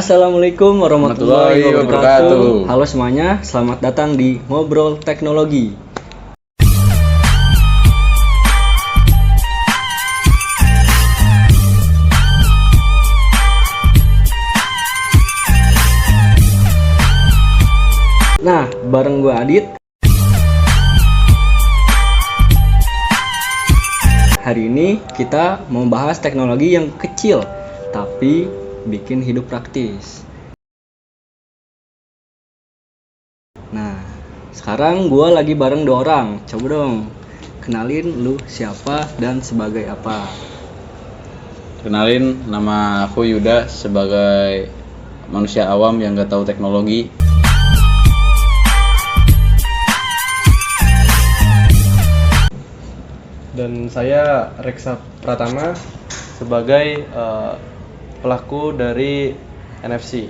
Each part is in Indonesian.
Assalamualaikum warahmatullahi Warahmatullahi wabarakatuh. wabarakatuh. Halo semuanya, selamat datang di Ngobrol Teknologi. Nah, bareng gue Adit. Hari ini kita mau bahas teknologi yang kecil, tapi bikin hidup praktis. Nah, sekarang gue lagi bareng 2 orang. Coba dong, kenalin lu siapa dan sebagai apa. Kenalin, nama aku Yuda sebagai manusia awam yang gak tahu teknologi. Dan saya Reksa Pratama sebagai pelaku dari NFC.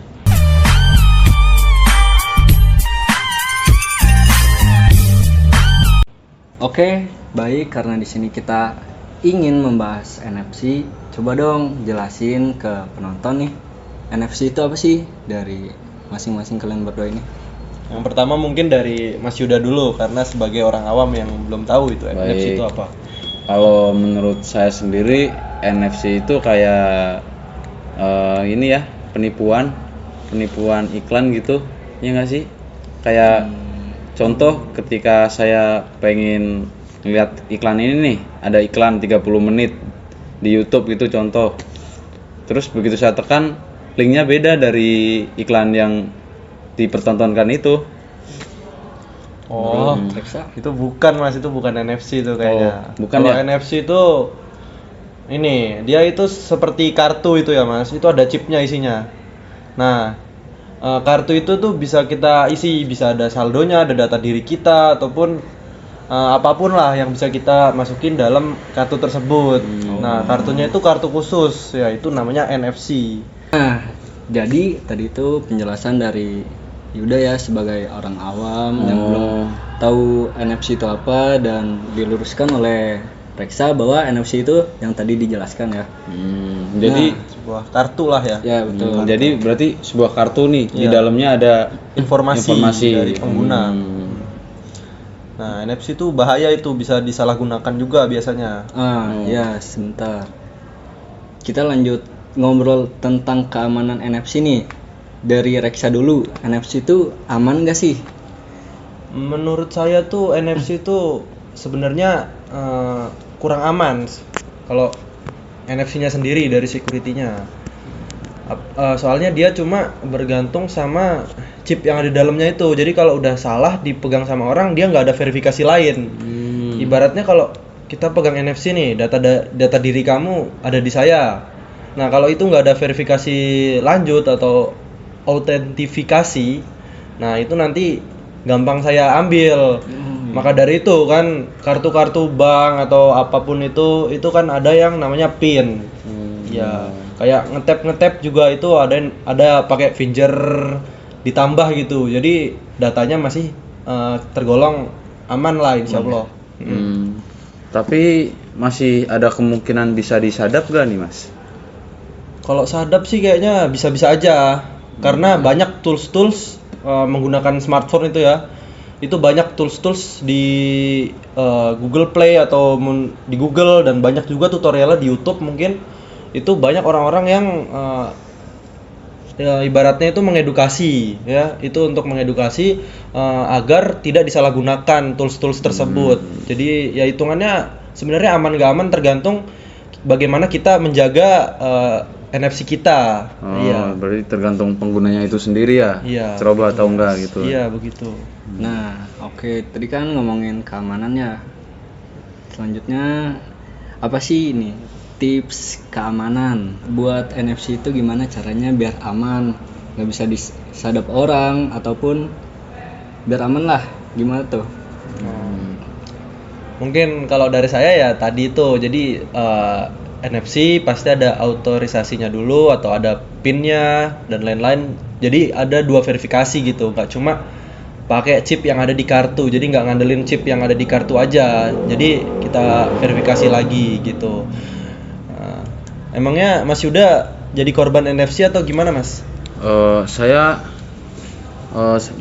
Oke, baik, karena di sini kita ingin membahas NFC, coba dong jelasin ke penonton nih, NFC itu apa sih dari masing-masing kalian berdua ini? Yang pertama mungkin dari Mas Yuda dulu, karena sebagai orang awam yang belum tahu itu NFC itu apa. Kalau menurut saya sendiri, NFC itu kayak ini ya, penipuan iklan gitu, ya nggak sih? Kayak contoh ketika saya pengen lihat iklan ini nih, ada iklan 30 menit di YouTube gitu contoh. Terus begitu saya tekan, linknya beda dari iklan yang dipertontonkan itu. Oh, Reksa? itu bukan Mas, itu bukan NFC itu kayaknya. Oh, bukan kalau ya? NFC itu ini, dia itu seperti kartu itu ya Mas, itu ada chipnya isinya. Nah, kartu itu tuh bisa kita isi, bisa ada saldonya, ada data diri kita, ataupun apapun lah yang bisa kita masukin dalam kartu tersebut. Nah, kartunya itu kartu khusus, ya itu namanya NFC. Nah, jadi tadi itu penjelasan dari Yuda ya sebagai orang awam yang belum tahu NFC itu apa, dan diluruskan oleh Reksa bahwa NFC itu yang tadi dijelaskan ya. Jadi Sebuah kartu lah ya. Ya betul. jadi berarti sebuah kartu nih, di Iya. dalamnya ada Informasi dari pengguna. Hmm. Nah, NFC itu bahaya, itu bisa disalahgunakan juga biasanya. Ya sebentar. Kita lanjut ngobrol tentang keamanan NFC nih. Dari Reksa dulu, NFC itu aman gak sih? Menurut saya tuh NFC itu sebenarnya kurang aman kalau NFC-nya sendiri dari security-nya. Soalnya dia cuma bergantung sama chip yang ada di dalamnya itu. Jadi kalau udah salah dipegang sama orang, dia nggak ada verifikasi lain. Ibaratnya kalau kita pegang NFC nih, data diri kamu ada di saya. Nah, kalau itu nggak ada verifikasi lanjut atau autentifikasi, nah itu nanti gampang saya ambil. Maka dari itu kan kartu-kartu bank atau apapun itu kan ada yang namanya PIN. Ya, kayak ngetap juga itu ada pakai finger ditambah gitu. Jadi datanya masih tergolong aman lah insyaallah. Tapi masih ada kemungkinan bisa disadap gak nih Mas? Kalau sadap sih kayaknya bisa-bisa aja. Karena banyak tools menggunakan smartphone itu ya. Itu banyak tools di Google Play atau di Google, dan banyak juga tutorialnya di YouTube mungkin. Itu banyak orang-orang yang ya, ibaratnya itu mengedukasi ya. Itu untuk mengedukasi agar tidak disalahgunakan tools tersebut. Jadi ya hitungannya sebenarnya aman gak aman tergantung bagaimana kita menjaga NFC kita. Iya. Berarti tergantung penggunanya itu sendiri ya. Iya. Ceroboh atau enggak gitu. Iya, begitu. Nah, oke, tadi kan ngomongin keamanannya. Selanjutnya apa sih ini tips keamanan buat NFC itu, gimana caranya biar aman, nggak bisa disadap orang ataupun biar aman lah, gimana tuh? Mungkin kalau dari saya ya tadi itu, jadi NFC pasti ada autorisasinya dulu atau ada PIN-nya dan lain-lain. Jadi ada 2 verifikasi gitu, nggak cuma pakai chip yang ada di kartu. Jadi nggak ngandelin chip yang ada di kartu aja. Jadi kita verifikasi lagi gitu. Emangnya Mas Yuda jadi korban NFC atau gimana Mas? Saya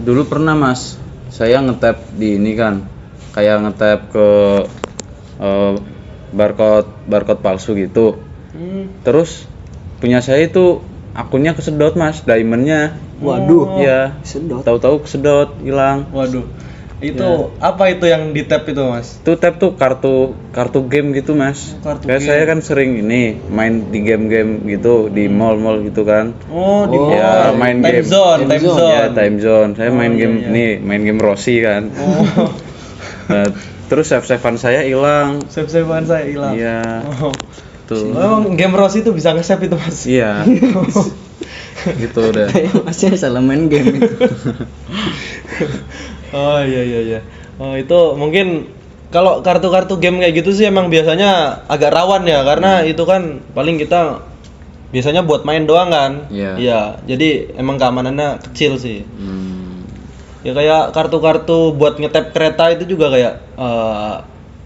dulu pernah Mas, saya nge-tap di ini kan, kayak nge-tap ke barcode palsu gitu. Terus punya saya itu akunnya kesedot Mas, diamondnya. Waduh, Ya, sedot. tahu-tahu kesedot, hilang. Waduh. Itu apa itu yang di tap itu, Mas? Itu tap tuh kartu game gitu Mas. Kartu Kayak game. saya kan sering ini main di game-game gitu di mall-mall gitu kan. Oh, di Ya, mall. main time game. zone, time zone. Ya, time zone. Saya main iya, game iya. nih, main game Rossi kan. Oh, Nah, terus save-savean saya hilang. save-savean saya hilang. Iya. Oh. Tuh. Emang game Rossi itu bisa nge-save itu, Mas? Iya. Gitu udah. Masnya salah main game itu. Oh iya. Oh, itu mungkin kalau kartu-kartu game kayak gitu sih emang biasanya agak rawan ya karena itu kan paling kita biasanya buat main doang kan. Iya. Iya, jadi emang keamanannya kecil sih. Hmm. Ya kayak kartu-kartu buat ngetap kereta itu juga kayak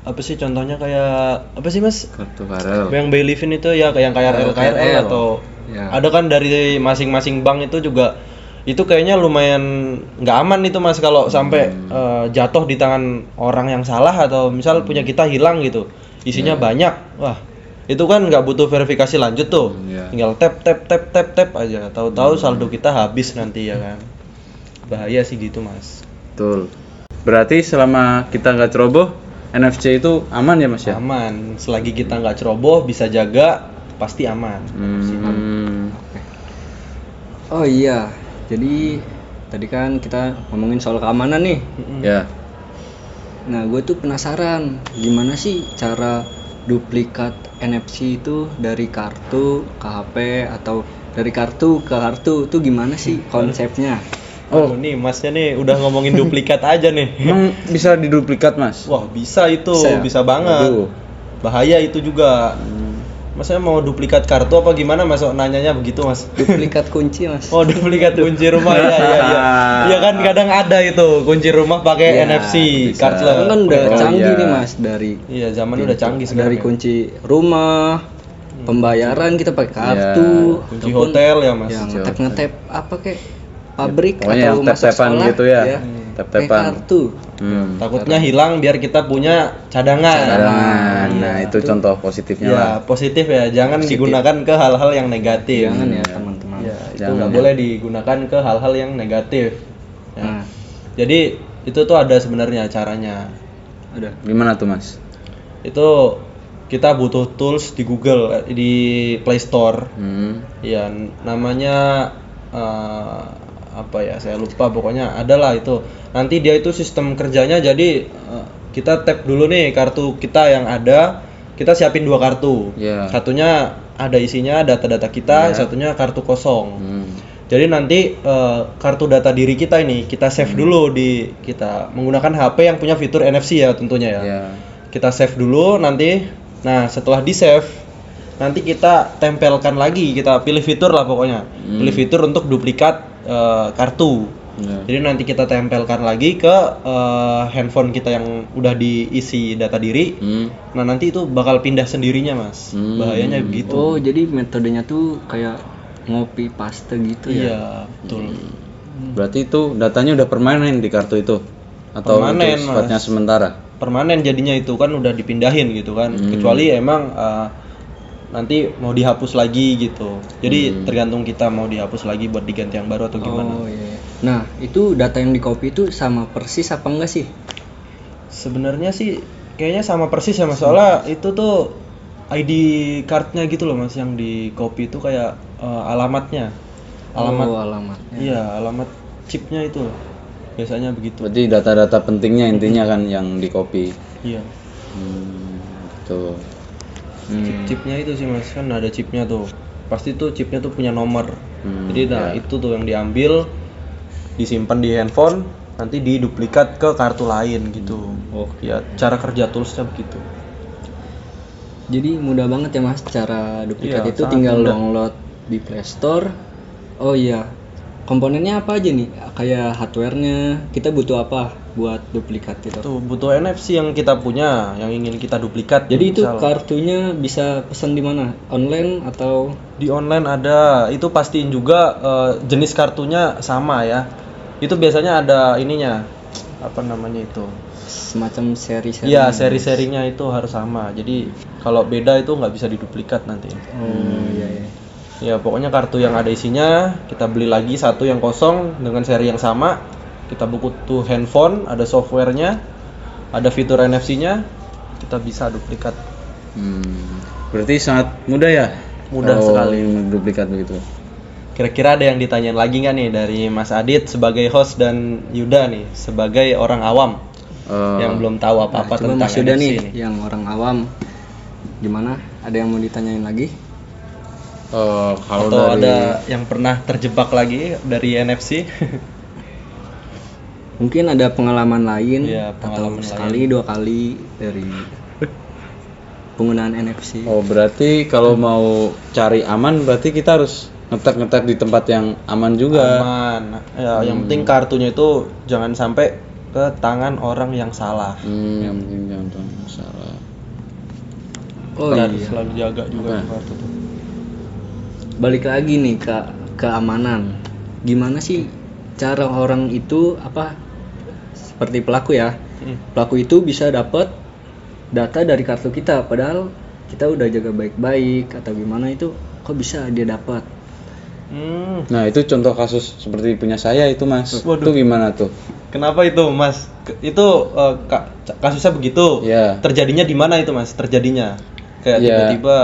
apa sih contohnya kayak apa sih Mas? Kartu Karel. Yang by Livin itu ya kayak yang KRL KRL. atau Ya. ada kan dari masing-masing bank itu juga itu kayaknya lumayan nggak aman itu Mas kalau sampai jatuh di tangan orang yang salah atau misal punya kita hilang gitu isinya banyak, wah itu kan nggak butuh verifikasi lanjut tuh, Iya. tinggal tap aja, tahu-tahu saldo kita habis nanti ya kan, bahaya sih gitu Mas. Betul. Berarti selama kita nggak ceroboh, NFC itu aman ya Mas ya? Aman, selagi kita nggak ceroboh bisa jaga pasti aman. Oh iya, jadi tadi kan kita ngomongin soal keamanan nih. Ya. Nah, gue tuh penasaran gimana sih cara duplikat NFC itu dari kartu ke HP atau dari kartu ke kartu itu gimana sih konsepnya? Oh, nih Masnya nih udah ngomongin duplikat aja nih. Emang bisa diduplikat Mas? Wah, bisa itu, Bisa ya? bisa banget. Waduh. Bahaya itu juga. Masnya mau duplikat kartu apa gimana Mas? Nanyanya begitu Mas. Duplikat kunci, Mas. Oh, duplikat kunci rumah ya. Iya kan kadang ada itu kunci rumah pakai Ya, NFC, bisa. cardless. Kan udah Oh, canggih iya. nih, Mas, dari Iya, zaman udah canggih dari sekarang. kunci rumah, pembayaran kita pakai kartu, Kunci ataupun hotel ya, Mas. yang Kunci ngetep apa kek pabrik Pokoknya atau yang masuk tap-tapan sekolah gitu ya. pakai Tap-tapan. kartu. Takutnya hilang biar kita punya cadangan. Cadangan. Nah, Iya. itu contoh positifnya Ya, lah. positif ya. Jangan digunakan ke hal-hal yang negatif. Jangan ya, teman-teman. Ya, itu Jangan nggak ya. boleh digunakan ke hal-hal yang negatif. Ya. Nah, Jadi itu tuh ada sebenarnya caranya. ada. Gimana tuh Mas? Itu kita butuh tools di Google, di Play Store. Ya, namanya apa ya? Saya lupa. Pokoknya adalah itu. Nanti dia itu sistem kerjanya. Jadi kita tap dulu nih kartu kita yang ada. Kita siapin 2 kartu. Iya. Satunya ada isinya data-data kita, satunya kartu kosong. Jadi nanti kartu data diri kita ini kita save dulu di kita menggunakan HP yang punya fitur NFC ya tentunya ya. Ya. Kita save dulu nanti. Nah, setelah di save nanti kita tempelkan lagi, kita pilih fitur lah pokoknya. Pilih fitur untuk duplikat kartu. Ya. Jadi nanti kita tempelkan lagi ke handphone kita yang udah diisi data diri. Nah, nanti itu bakal pindah sendirinya, Mas. Bahayanya begitu. Oh, jadi metodenya tuh kayak ngopi paste gitu ya. Iya, betul. Berarti itu datanya udah permanen di kartu itu atau Permanen, itu sifatnya Mas. sementara? Permanen jadinya itu kan udah dipindahin gitu kan. Kecuali emang nanti mau dihapus lagi gitu. Jadi tergantung kita mau dihapus lagi buat diganti yang baru atau gimana. Oh iya. Nah, itu data yang di copy itu sama persis apa enggak sih? Sebenarnya sih kayaknya sama persis ya Mas. Soalnya itu tuh ID cardnya gitu loh Mas yang di copy itu kayak alamatnya. Alamat. Oh, alamatnya. Iya, alamat chipnya itu. Biasanya begitu. Berarti data-data pentingnya intinya kan yang di copy. Iya. Tuh. Chipnya itu sih Mas, kan ada chipnya tuh. Pasti tuh chipnya tuh punya nomor. Jadi nah itu tuh yang diambil, disimpan di handphone, nanti diduplikat ke kartu lain gitu. Oh. Ya cara kerja toolsnya begitu. Jadi mudah banget ya Mas cara duplikat Iya, itu sangat tinggal mudah. download di Play Store. Oh iya. komponennya apa aja nih? Kayak hardware-nya, kita butuh apa buat duplikat itu? Tuh butuh NFC yang kita punya, yang ingin kita duplikat. Jadi itu misal. kartunya bisa pesan di mana? Online atau Di online ada, itu pastiin juga jenis kartunya sama ya. Itu biasanya ada ininya, apa namanya itu? semacam seri-seri? Iya, seri-serinya itu harus sama. Jadi kalau beda itu nggak bisa diduplikat nanti. Oh iya iya. Ya pokoknya kartu yang ada isinya kita beli lagi satu yang kosong dengan seri yang sama. Kita butuh handphone, ada softwarenya, ada fitur NFC-nya, kita bisa duplikat. Berarti sangat mudah ya? Mudah kalau sekali. duplikat begitu. Kira-kira ada yang ditanyain lagi nggak nih dari Mas Adit sebagai host dan Yuda nih sebagai orang awam yang belum tahu apa-apa Coba tentang Mas Yuda NFC nih, nih. yang orang awam, gimana? Ada yang mau ditanyain lagi? Kalau Atau dari ada yang pernah terjebak lagi dari NFC? Mungkin ada pengalaman lain Iya, pengalaman atau sekali dua kali dari penggunaan NFC. Oh, berarti kalau mau cari aman berarti kita harus ngetek di tempat yang aman juga. Aman. Ya, yang penting kartunya itu jangan sampai ke tangan orang yang salah. Yang penting jangan sampai masalah. Oh Dan iya. selalu jaga juga Apa? kartu tuh. Balik lagi nih ke keamanan. Gimana sih cara orang itu apa seperti pelaku ya? Pelaku itu bisa dapat data dari kartu kita padahal kita udah jaga baik-baik atau gimana itu kok bisa dia dapat? Nah, itu contoh kasus seperti punya saya itu, Mas. Waduh. Itu gimana tuh? Kenapa itu, Mas? Itu kasusnya begitu. Iya. Terjadinya di mana itu, Mas? Terjadinya kayak Iya. tiba-tiba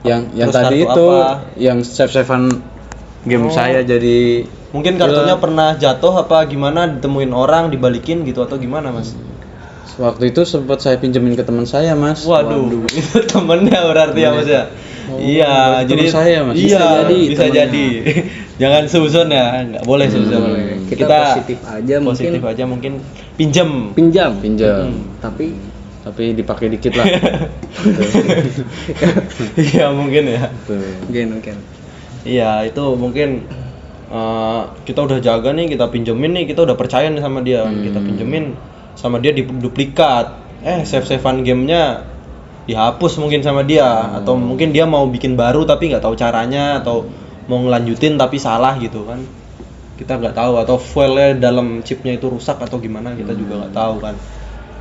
Yang terus tadi kartu itu apa? yang save-savean game saya jadi Mungkin kartunya pernah jatuh apa gimana, ditemuin orang, dibalikin gitu atau gimana, Mas? waktu itu sempat saya pinjemin ke teman saya, Mas. Waduh, itu temennya berarti ya, Mas ya? Iya, berarti jadi temen saya, Mas. Iya, Bisa jadi bisa temennya. jadi. Jangan suzon ya, nggak boleh suzon. Kita positif aja, positif mungkin aja mungkin pinjem. pinjam. Pinjam. Tapi Dipakai dikit lah. Iya mungkin ya. Tuh. mungkin. Iya itu mungkin kita udah jaga nih, kita pinjemin nih, kita udah percaya nih sama dia, kita pinjemin sama dia diduplikat, save-savean gamenya dihapus mungkin sama dia, atau mungkin dia mau bikin baru tapi nggak tahu caranya, atau mau ngelanjutin tapi salah gitu kan, kita nggak tahu, atau filenya dalam chipnya itu rusak atau gimana kita juga nggak tahu kan,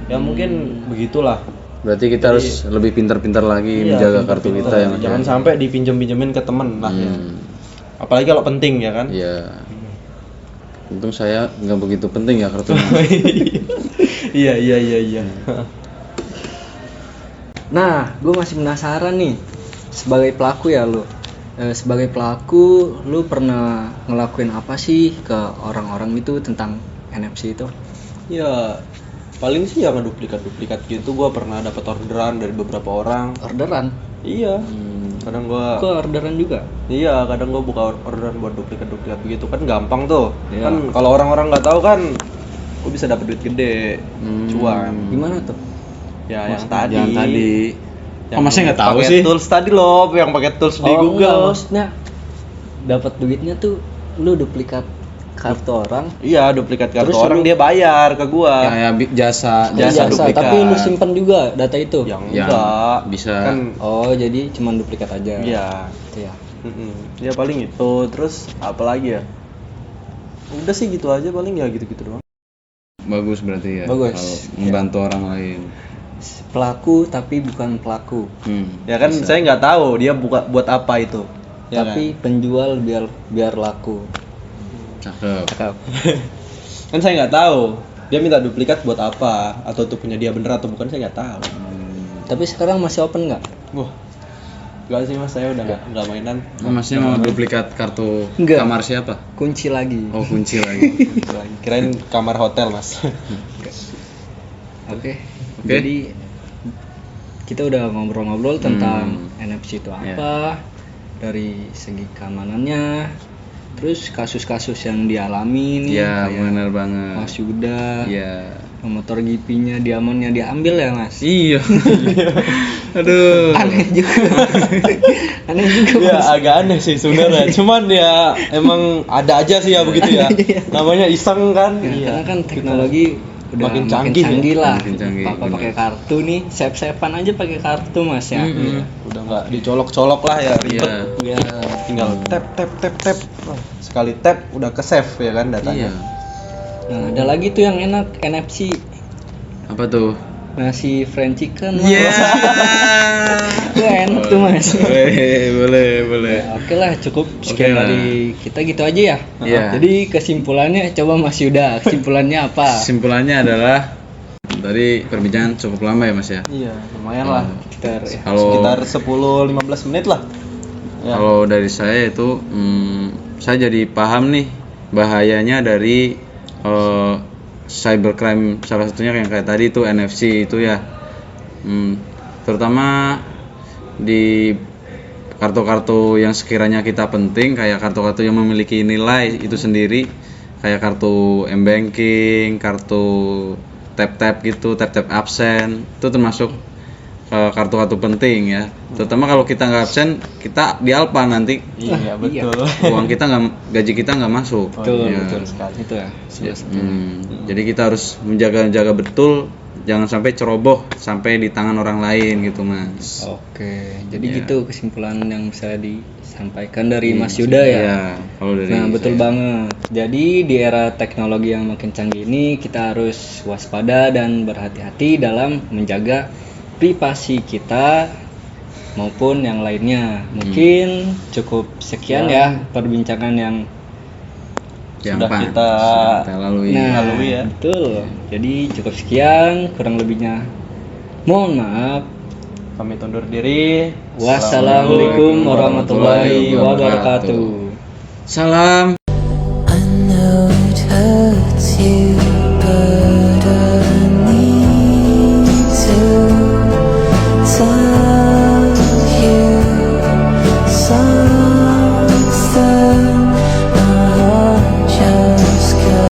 ya mungkin begitulah. Berarti kita harus lebih pintar-pintar lagi menjaga kartu Pinter-pinter. kita ya, Mas. Jangan sampai dipinjem-pinjemin ke temen lah ya. Apalagi kalau penting ya kan. Iya. Untung saya nggak begitu penting ya kartunya. Iya. Nah, gue masih penasaran nih sebagai pelaku ya lu. Sebagai pelaku, lu pernah ngelakuin apa sih ke orang-orang itu tentang NFC itu? Ya paling sih ya ngeduplikat gitu. Gua pernah dapat orderan dari beberapa orang. Orderan? Iya. Kadang gua Kok orderan juga? Iya, kadang gua buka orderan buat duplikat begitu kan gampang tuh. Iya. Kan kalau orang-orang nggak tahu kan gua bisa dapat duit gede, cuan. Gimana tuh? Ya yang Yang tadi. Yang Masnya nggak tahu pakai sih? Tools tadi loh, yang pakai tools di enggak, Google. maksudnya dapat duitnya tuh lu duplikat kartu orang. Iya, duplikat kartu Terus orang lu- dia bayar ke gua. Ya, Jasa duplikat. tapi lu simpen juga data itu. Yang Yang enggak bisa. kan Oh, jadi cuman duplikat aja. iya. Itu ya. Ya paling itu, terus apa lagi ya? Udah sih gitu aja, paling ya gitu-gitu doang. Bagus berarti ya. Bagus. Kalau membantu orang lain. Pelaku tapi bukan pelaku. Ya kan saya nggak tahu dia buat apa itu. Ya Tapi penjual biar laku. Cakep. Cakep. kan saya nggak tahu dia minta duplikat buat apa, atau itu punya dia bener atau bukan, saya nggak tahu. Tapi sekarang masih open nggak? Wah, nggak sih mas, saya udah nggak mainan. Oh, Masnya mau duplikat kartu Enggak. kamar siapa? Kunci lagi. Oh, kunci lagi. Kirain kamar hotel mas. Oke. Jadi kita udah ngobrol-ngobrol tentang NFC itu apa, dari segi keamanannya, terus kasus-kasus yang dialami nih, Iya, kayak benar banget. Mas Yuda, Iya. motor GP-nya diamonnya diambil ya mas. Iya. Aduh. Aneh juga. Aneh juga Ya mas. agak aneh sih sebenarnya. Cuman ya emang ada aja sih ya begitu ya. Namanya iseng kan. Ya, karena kan teknologi udah Makin makin canggih canggih, ya. lah. Makin canggih, Papa benar. pakai kartu nih, save-savean aja pakai kartu mas ya. Iya, udah nggak dicolok-colok lah ya ribet. Iya. Ya, Tinggal tap. Wah, sekali tap udah ke save ya kan datanya. Iya. nah ada lagi tuh yang enak NFC, Apa tuh? nasi fried chicken. Mas. Iya. Itu enak tuh mas. Boleh. Ya, oke lah cukup sekian Oke lah. dari kita gitu aja ya. Iya. Jadi kesimpulannya coba Mas Yuda, kesimpulannya apa? Kesimpulannya adalah tadi perbincangan cukup lama ya Mas ya. Iya, lumayan lah. Sekitar ya. Kalau Sekitar 10-15 menit lah. Ya. kalau dari saya itu saya jadi paham nih bahayanya dari cybercrime, salah satunya yang kayak tadi itu NFC itu ya. Terutama di kartu-kartu yang sekiranya kita penting, kayak kartu-kartu yang memiliki nilai itu sendiri, kayak kartu m-banking, kartu tap-tap gitu, tap-tap absen, itu termasuk kartu-kartu penting ya. Terutama kalau kita nggak absen, kita di Alpa nanti Iya, betul. uang kita nggak, gaji kita nggak masuk. Betul, Ya. betul sekali. Itu ya. salah satu. Jadi kita harus menjaga betul, jangan sampai ceroboh sampai di tangan orang lain gitu Mas. Oke, jadi Ya. gitu kesimpulan yang bisa disampaikan dari Mas Yuda ya. Iya, kalau dari Nah, betul saya. banget. Jadi di era teknologi yang makin canggih ini kita harus waspada dan berhati-hati dalam menjaga privasi kita maupun yang lainnya. Mungkin cukup sekian ya perbincangan yang Sudah Pak, kita sudah kita lalui. lalui ya. betul. Jadi cukup sekian, kurang lebihnya mohon maaf. Kami undur diri. Wassalamualaikum warahmatullahi wabarakatuh. Salam.